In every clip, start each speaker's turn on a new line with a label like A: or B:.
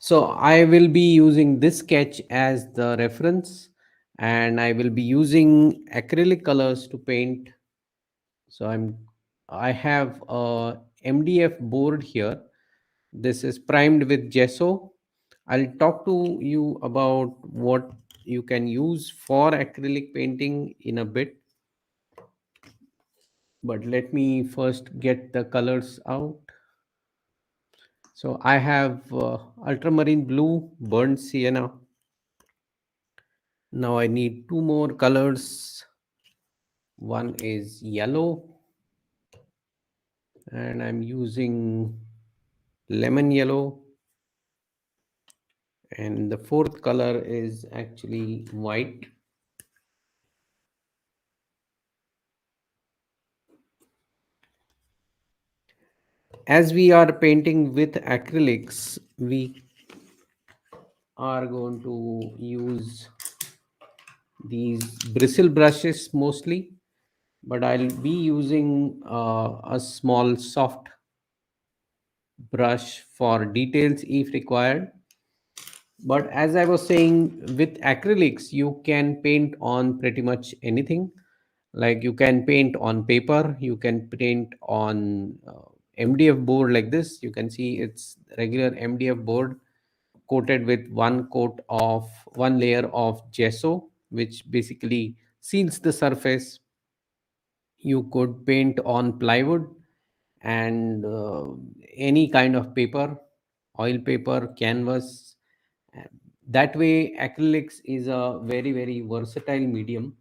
A: So I will be using this sketch as the reference, and I will be using acrylic colors to paint. So I have a MDF board here. This is primed with gesso. I'll talk to you about what you can use for acrylic painting in a bit, but let me first get the colors out. So I have ultramarine blue, burnt sienna. Now I need two more colors. One is yellow, and I'm using lemon yellow, and the fourth color is actually white. As we are painting with acrylics, we are going to use these bristle brushes mostly, but I'll be using a small soft brush for details if required. But as I was saying, with acrylics, you can paint on pretty much anything. Like you can paint on paper, you can paint on MDF board like this. You can see it's regular MDF board coated with one layer of gesso, which basically seals the surface. You could paint on plywood and any kind of paper, oil paper, canvas. That way acrylics is a very very versatile medium.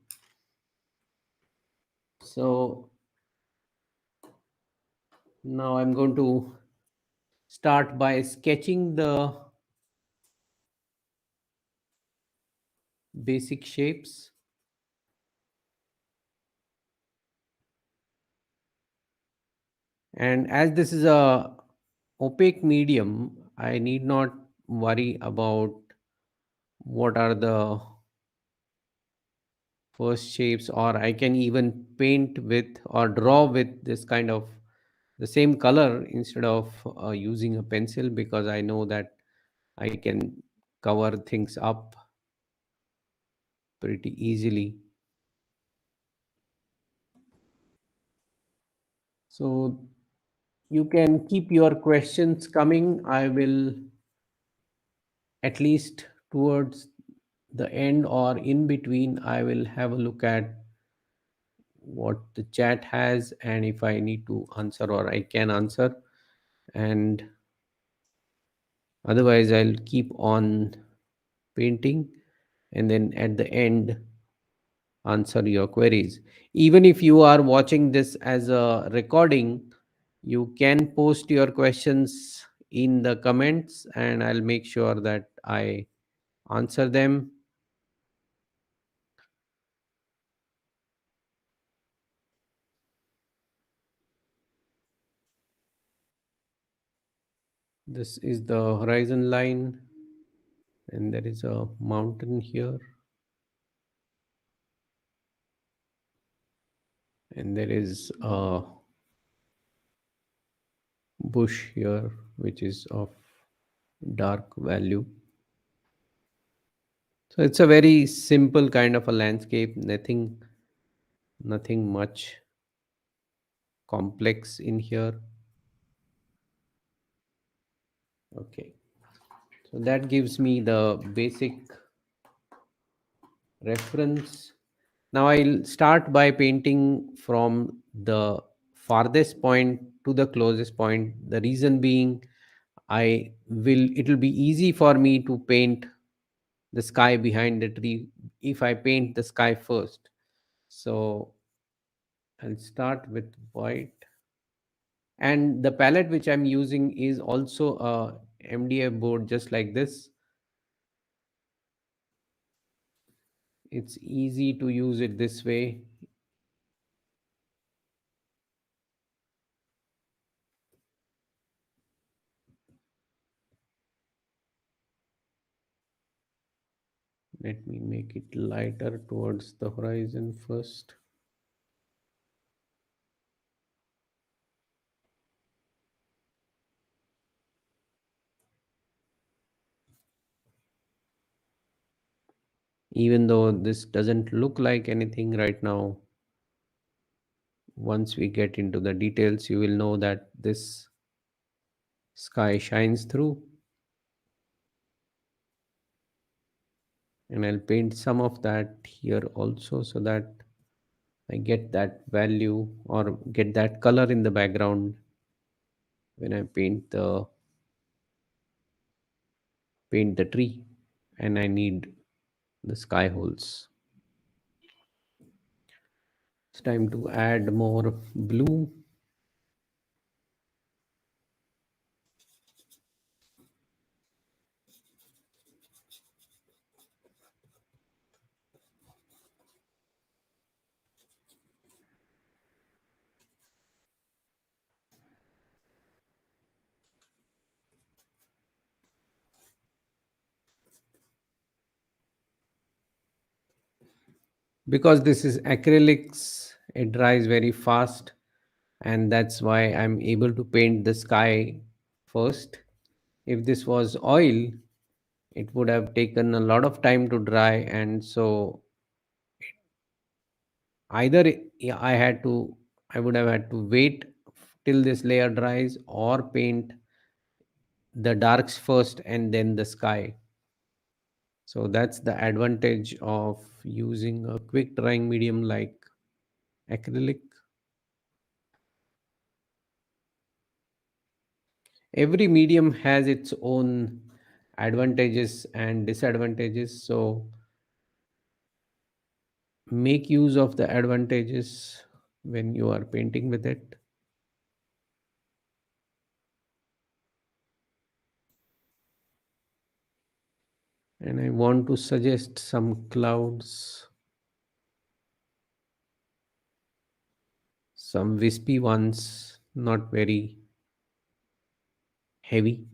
A: So now I'm going to start by sketching the basic shapes. And as this is a opaque medium, I need not worry about what are the first shapes, or I can even paint with or draw with this kind of the same color instead of using a pencil, because I know that I can cover things up pretty easily. So you can keep your questions coming. I will, at least towards the end or in between, I will have a look at what the chat has, and if I need to answer or I can answer, and otherwise I'll keep on painting, and then at the end answer your queries. Even if you are watching this as a recording, you can post your questions in the comments, and I'll make sure that I answer them. This is the horizon line, and there is a mountain here, and there is a bush here which is of dark value. So it's a very simple kind of a landscape, nothing much complex in here. Okay, so that gives me the basic reference. Now I'll start by painting from the farthest point to the closest point. The reason being, it'll be easy for me to paint the sky behind the tree if I paint the sky first. So I'll start with white. And the palette which I'm using is also a MDF board, just like this. It's easy to use it this way. Let me make it lighter towards the horizon first. Even though this doesn't look like anything right now, once we get into the details, you will know that this sky shines through. And I'll paint some of that here also so that I get that value or get that color in the background when I paint the tree. And I need the sky holes. It's time to add more blue. Because this is acrylics, it dries very fast, and that's why I'm able to paint the sky first. If this was oil, it would have taken a lot of time to dry, and so either I would have had to wait till this layer dries or paint the darks first and then the sky. So that's the advantage of using a quick drying medium like acrylic. Every medium has its own advantages and disadvantages, so make use of the advantages when you are painting with it. And I want to suggest some clouds, some wispy ones, not very heavy.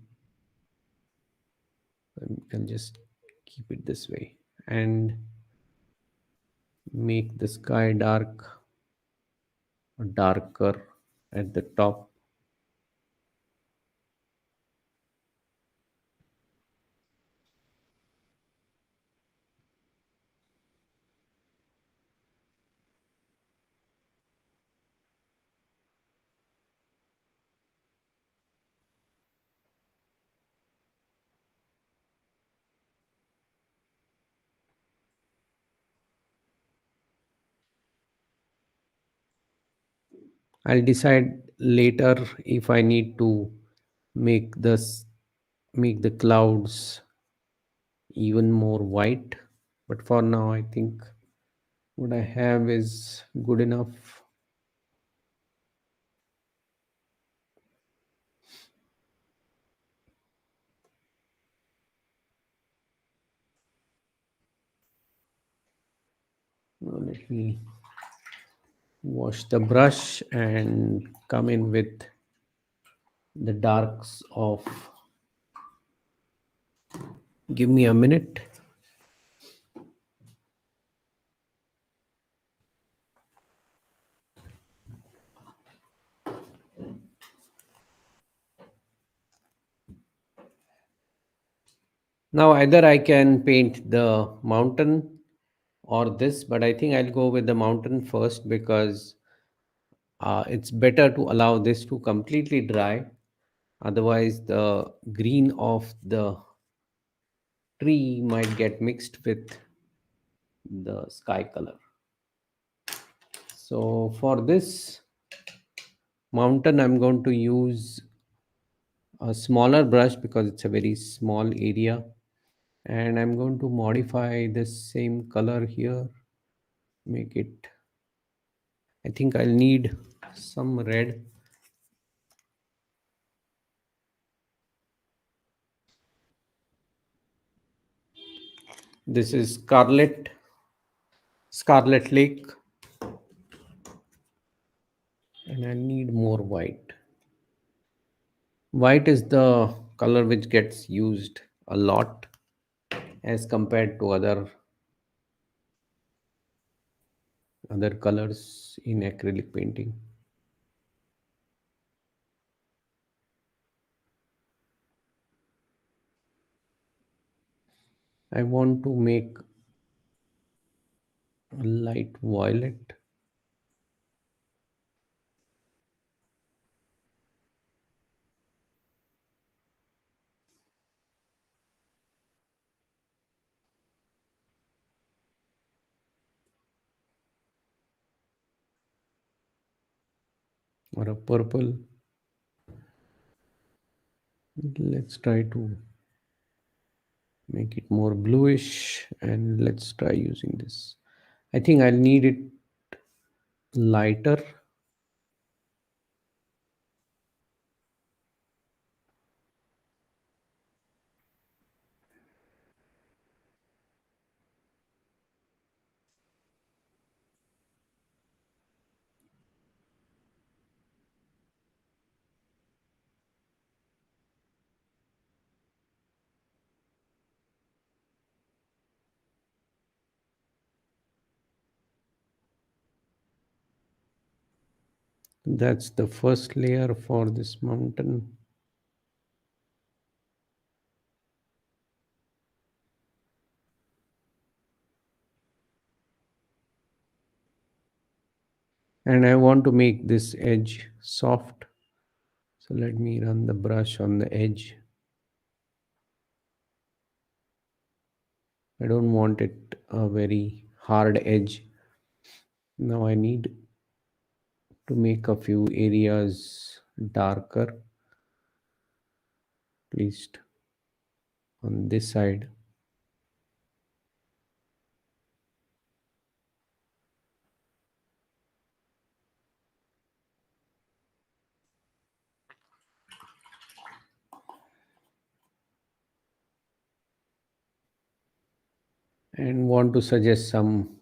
A: I'll just keep it this way and make the sky darker at the top. I'll decide later if I need to make this make the clouds even more white. But for now, I think what I have is good enough. Now let me wash the brush and come in with the darks of. Give me a minute. Now either I can paint the mountain or this, but I think I'll go with the mountain first because it's better to allow this to completely dry. Otherwise, the green of the tree might get mixed with the sky color. So for this mountain, I'm going to use a smaller brush because it's a very small area. And I'm going to modify this same color here, make it, I think I'll need some red. This is Scarlet Lake, and I need more white. White is the color which gets used a lot as compared to other colors in acrylic painting. I want to make light violet or a purple. Let's try to make it more bluish, and let's try using this. I think I'll need it lighter. That's the first layer for this mountain. And I want to make this edge soft. So let me run the brush on the edge. I don't want it a very hard edge. Now I need to make a few areas darker, at least on this side. And want to suggest some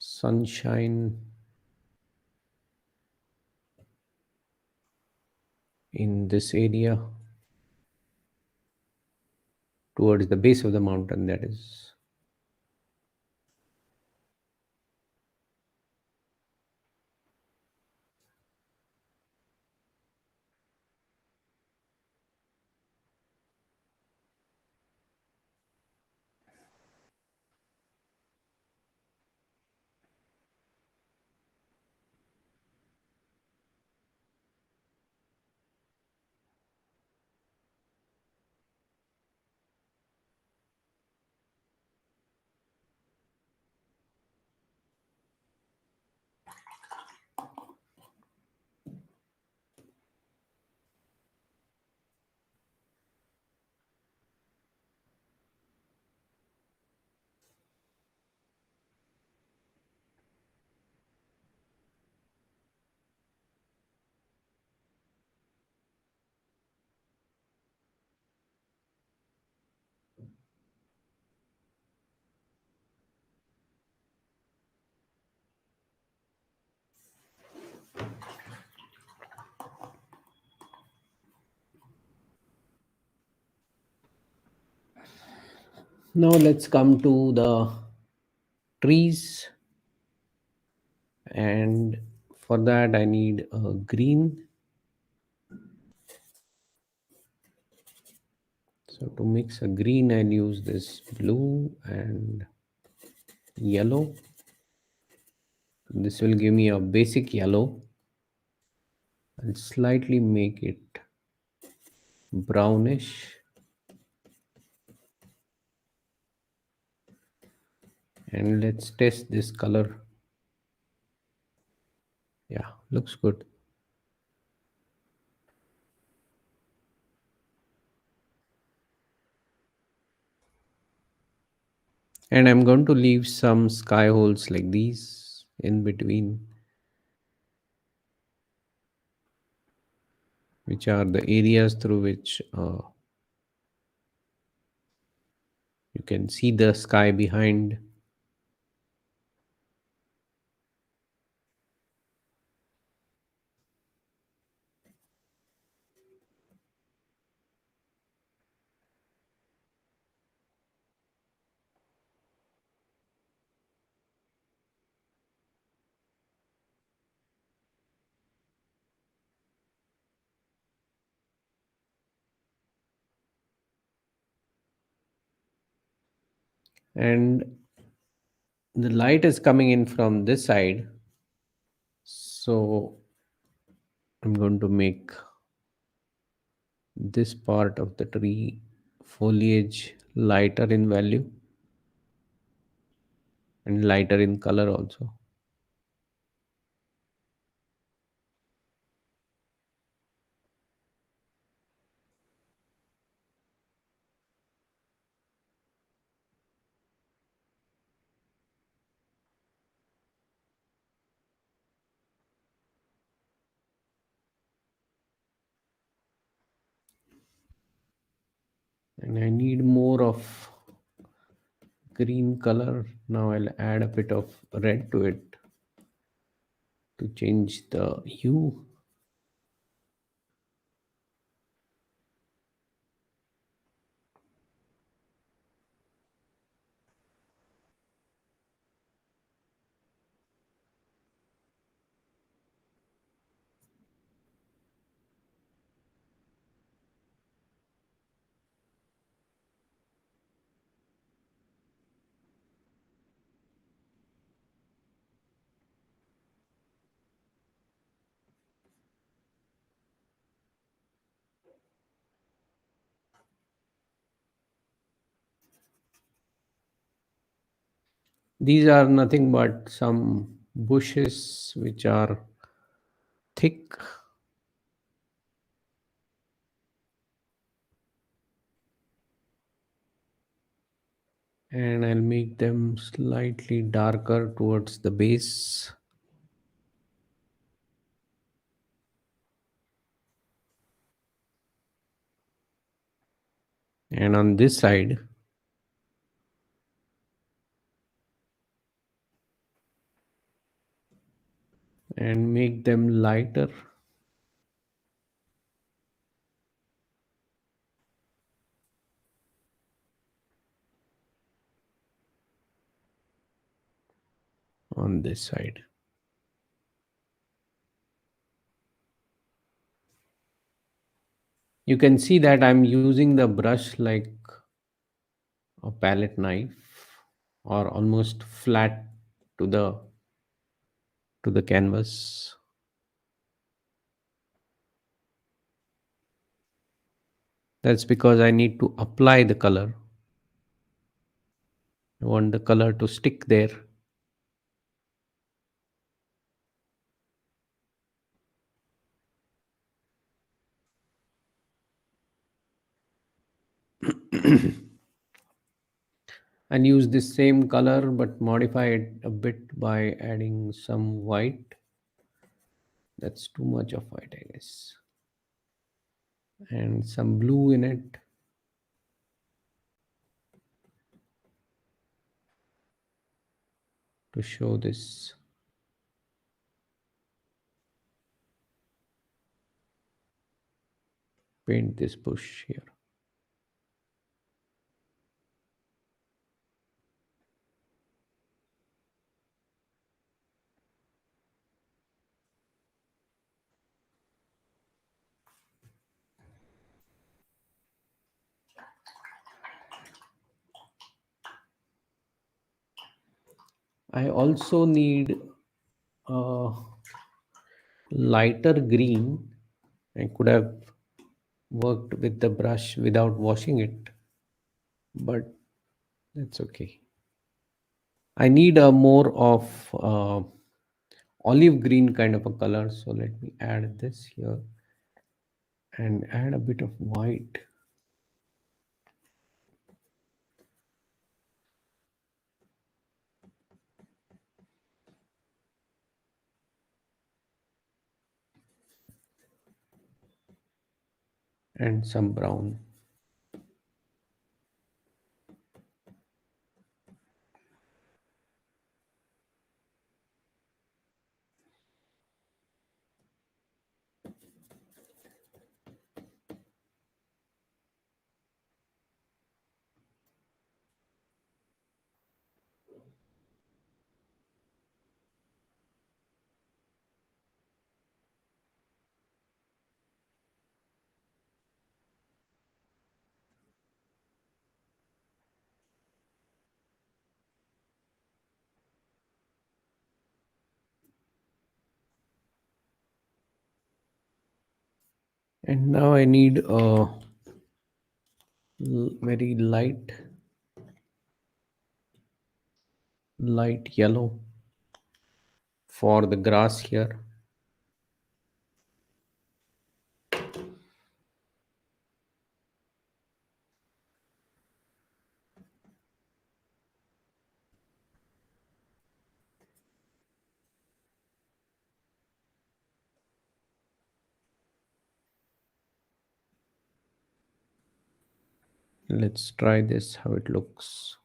A: sunshine in this area towards the base of the mountain, that is. Now let's come to the trees, and for that I need a green. So to mix a green, I'll use this blue and yellow. This will give me a basic yellow. I'll slightly make it brownish, and let's test this color. Yeah, looks good. And I'm going to leave some sky holes like these in between, which are the areas through which you can see the sky behind. and the light is coming in from this side. So I'm going to make this part of the tree foliage lighter in value and lighter in color also. And I need more of green color. Now I'll add a bit of red to it to change the hue. These are nothing but some bushes which are thick, and I'll make them slightly darker towards the base. And on this side, and make them lighter on this side. You can see that I'm using the brush like a palette knife or almost flat to the canvas. That's because I need to apply the color. I want the color to stick there. And use this same color but modify it a bit by adding some white. That's too much of white, I guess. And some blue in it to show this, paint this bush here. I also need a lighter green. I could have worked with the brush without washing it, but that's okay. I need a more of olive green kind of a color. So let me add this here and add a bit of white. And some brown. And now I need a very light yellow for the grass here. Let's try this, how it looks.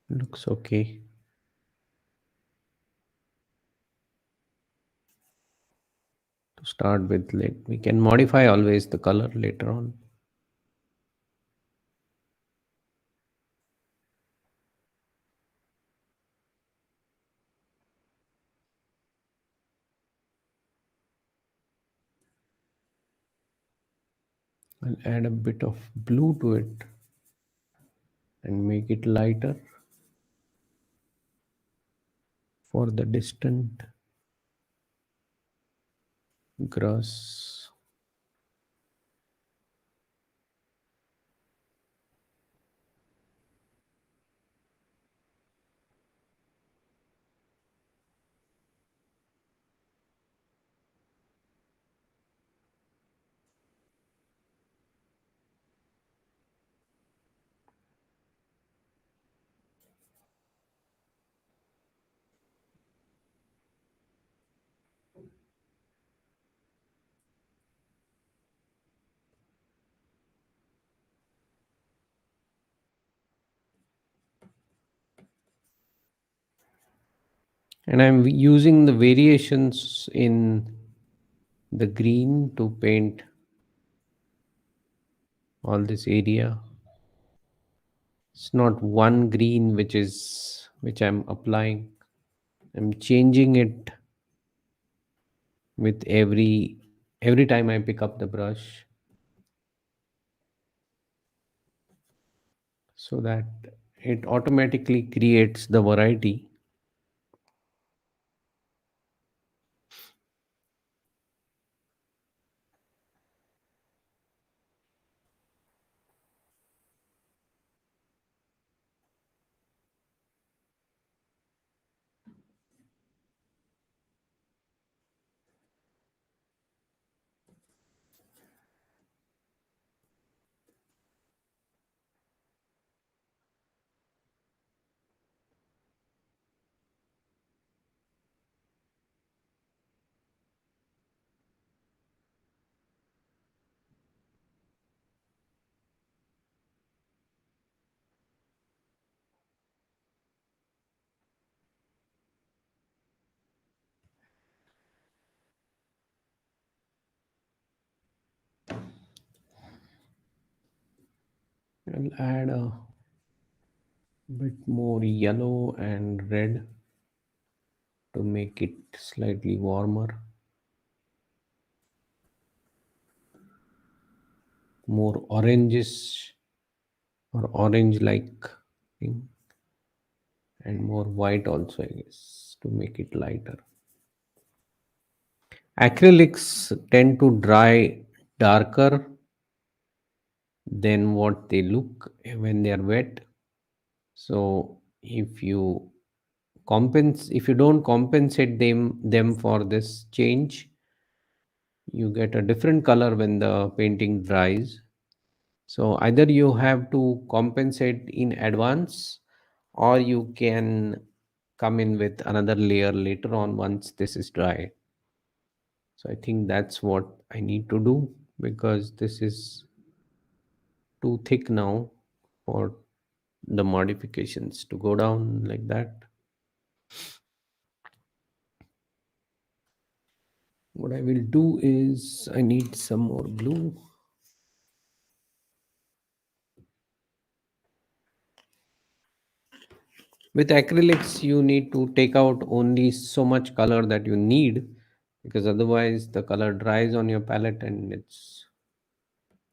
A: Looks okay. To start with, we can modify always the color later on. I'll add a bit of blue to it and make it lighter for the distant grass. And I'm using the variations in the green to paint all this area. It's not one green which I'm applying. I'm changing it with every time I pick up the brush, so that it automatically creates the variety. I'll add a bit more yellow and red to make it slightly warmer, more oranges or orange like thing, and more white also, I guess, to make it lighter. Acrylics tend to dry darker than what they look when they are wet. So if you don't compensate them for this change, you get a different color when the painting dries. So either you have to compensate in advance, or you can come in with another layer later on once this is dry. So I think that's what I need to do, because this is too thick now for the modifications to go down like that. What I will do is I need some more blue. With acrylics, you need to take out only so much color that you need, because otherwise the color dries on your palette and it's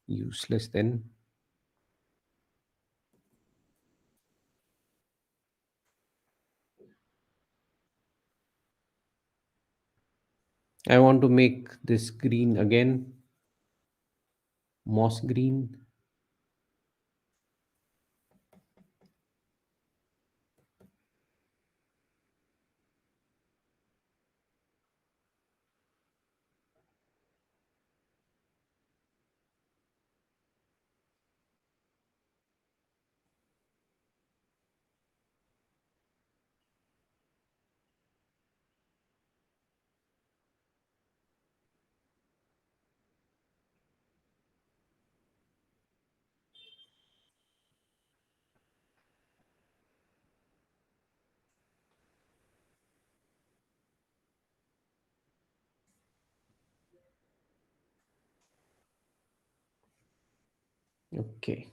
A: useless then. I want to make this green again, moss green. Okay.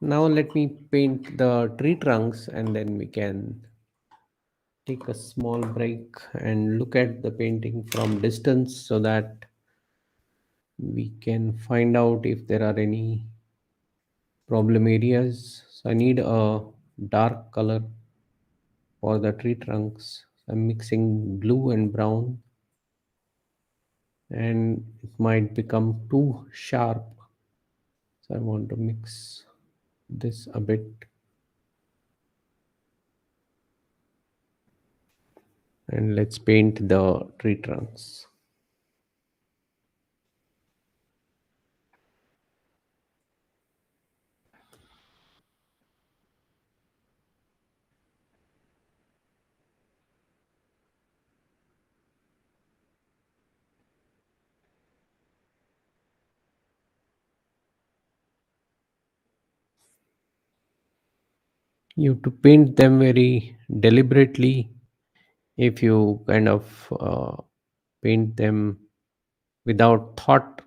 A: Now let me paint the tree trunks and then we can take a small break and look at the painting from distance so that we can find out if there are any problem areas. So I need a dark color for the tree trunks. I'm mixing blue and brown and it might become too sharp. So I want to mix this a bit and let's paint the tree trunks. You have to paint them very deliberately. If you kind of paint them without thought,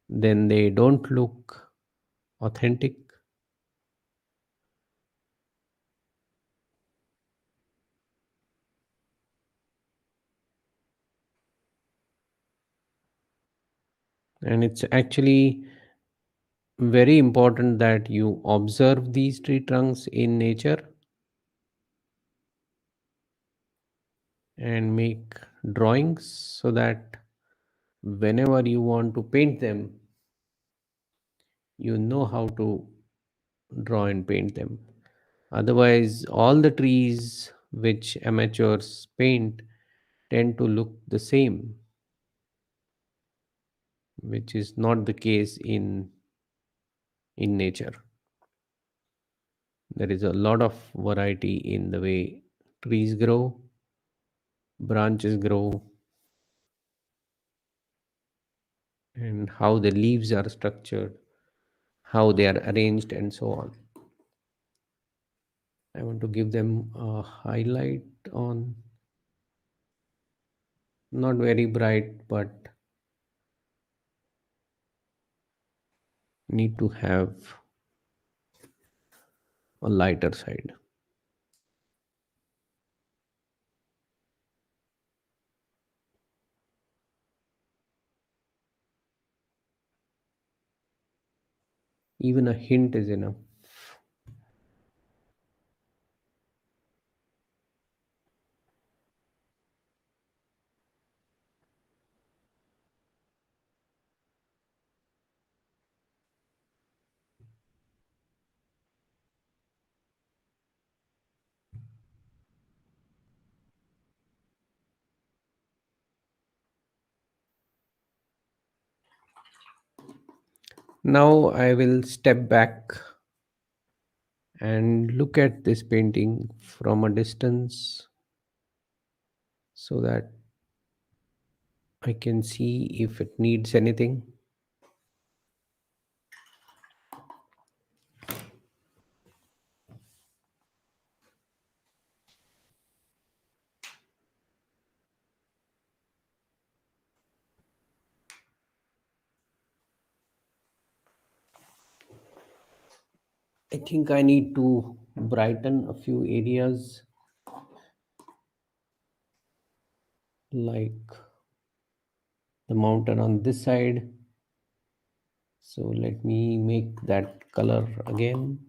A: then they don't look authentic. And it's actually very important that you observe these tree trunks in nature and make drawings so that whenever you want to paint them, you know how to draw and paint them. Otherwise, all the trees which amateurs paint tend to look the same, which is not the case in nature. There is a lot of variety in the way trees grow, branches grow, and how the leaves are structured, how they are arranged, and so on. I want to give them a highlight on, not very bright, but need to have a lighter side. Even a hint is enough. Now I will step back and look at this painting from a distance so that I can see if it needs anything. I think I need to brighten a few areas like the mountain on this side. So let me make that color again.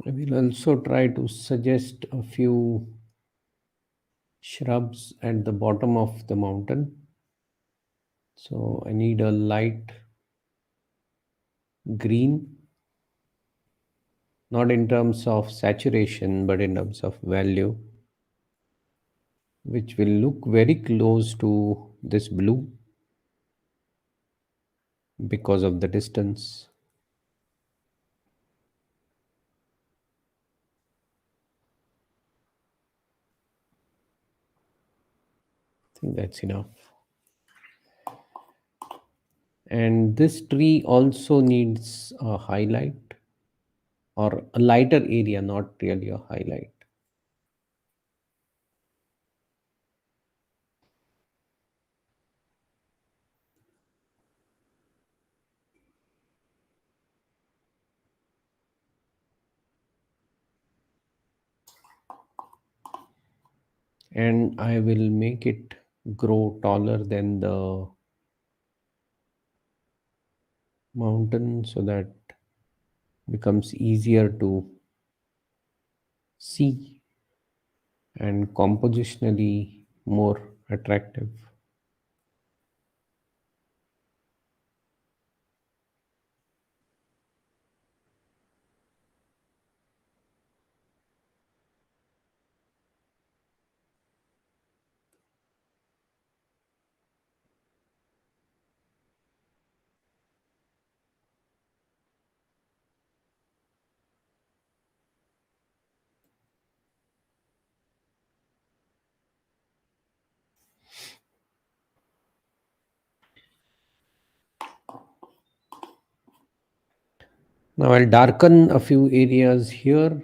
A: I will also try to suggest a few shrubs at the bottom of the mountain. So I need a light green, not in terms of saturation, but in terms of value, which will look very close to this blue because of the distance. I think that's enough. And this tree also needs a highlight or a lighter area, not really a highlight. And I will make it grow taller than the mountain so that becomes easier to see and compositionally more attractive. Now I'll darken a few areas here.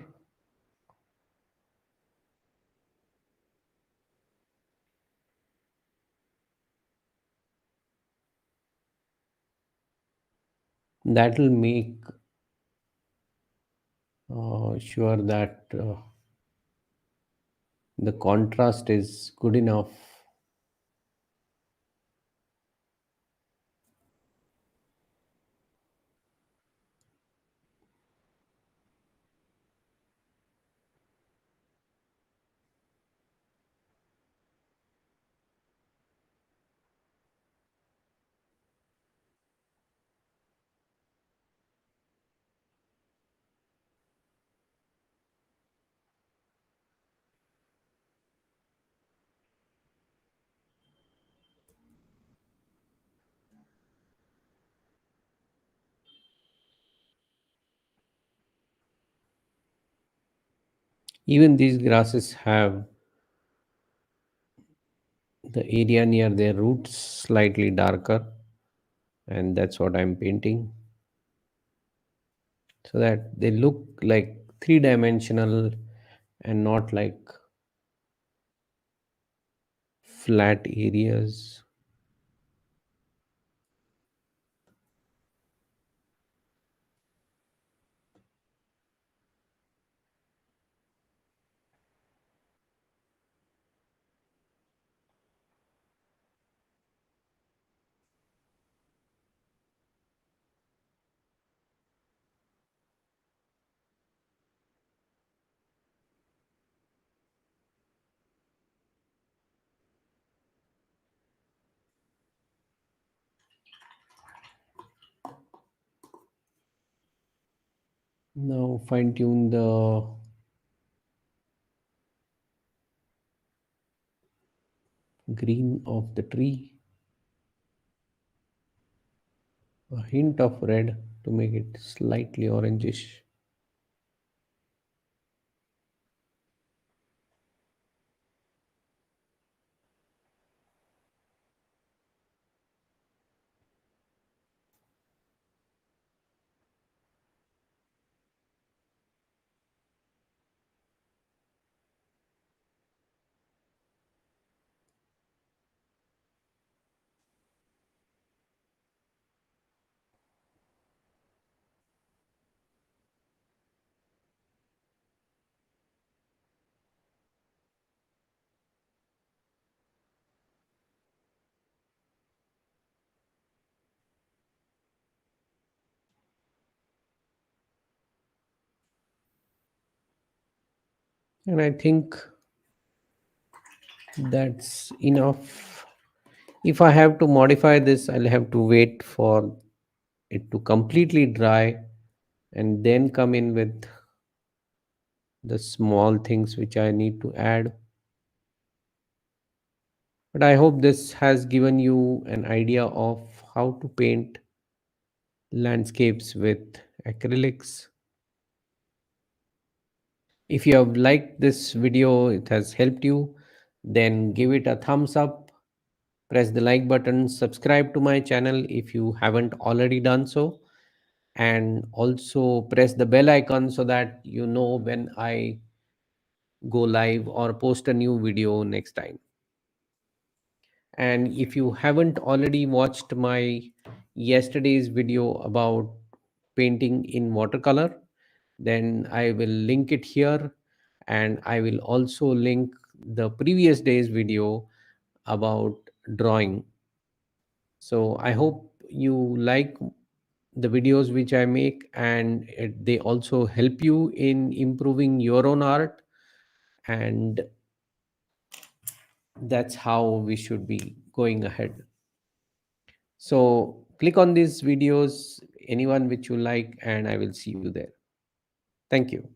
A: That will make sure that the contrast is good enough. Even these grasses have the area near their roots slightly darker, and that's what I'm painting so that they look like three-dimensional and not like flat areas. Now fine tune the green of the tree, a hint of red to make it slightly orangish. And I think that's enough. If I have to modify this, I'll have to wait for it to completely dry and then come in with the small things which I need to add. But I hope this has given you an idea of how to paint landscapes with acrylics. If you have liked this video, it has helped you, then give it a thumbs up, press the like button, subscribe to my channel if you haven't already done so, and also press the bell icon so that you know when I go live or post a new video next time. And if you haven't already watched my yesterday's video about painting in watercolor, then I will link it here, and I will also link the previous day's video about drawing. So I hope you like the videos which I make, and they also help you in improving your own art. And that's how we should be going ahead. So click on these videos, anyone which you like, and I will see you there. Thank you.